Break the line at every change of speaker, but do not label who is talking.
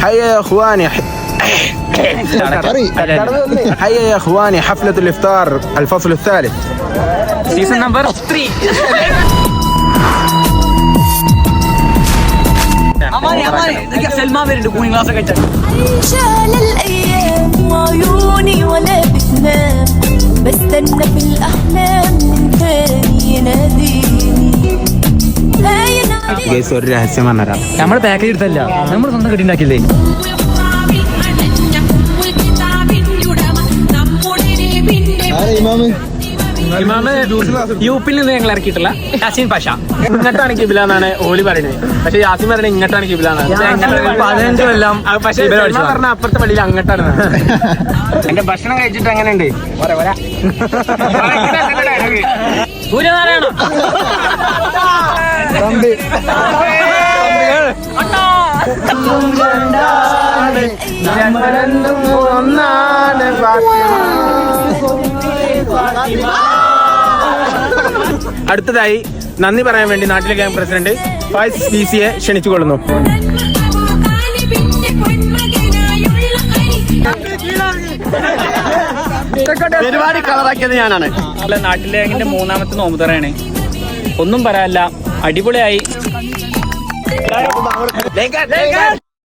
هيا يا اخواني هيا يا اخواني حفلة الافطار الفصل الثالث
season number 3. Salman വരുന്നുണ്ട് cooling class ഒക്കെ വെച്ചാൽ.
عايشة للأيام وعيوني ولا بتنام بستنى في الأحلام من تاني يناديني هاين عليك
ഗൈസ് ഒരു രഹസ്യം പറഞ്ഞുതരാം.
നമ്മുടെ പാക്കേജ് എടുത്തല്ല, നമ്മൾ സ്വന്തം കടി ഉണ്ടാക്കില്ലേ. ഇമാമ് യുപിയിൽ നിന്ന് ഞങ്ങൾ ഇറക്കിയിട്ടില്ല. യാസീൻ പാഷ ഇങ്ങോട്ടാണ് കിബില എന്നാണ് ഓലി പറയുന്നത്. പക്ഷെ യാസീൻ പറയുന്നത് ഇങ്ങോട്ടാണ് കിബില എന്നാണ്. 15 കൊല്ലം പക്ഷേ പറഞ്ഞ അപ്പുറത്തെ പള്ളിയിൽ അങ്ങോട്ടാണ്.
എന്റെ ഭക്ഷണം കഴിച്ചിട്ട് എങ്ങനെയുണ്ട്?
സൂര്യനാരായണ
അടുത്തതായി നന്ദി പറയാൻ വേണ്ടി നാട്ടിലെ ഗ്യാങ് പ്രസിഡന്റ് ഫായിസ് പിസിയെ ക്ഷണിച്ചുകൊള്ളുന്നു.
പരിപാടി കളറാക്കിയത് ഞാനാണ്.
നാട്ടിലെ ഗ്യാങ്ങിന്റെ 3ാമത്തെ നോമ്പ് തുറയാണ്. ഒന്നും പറയാനില്ല, അടിപൊളിയായി.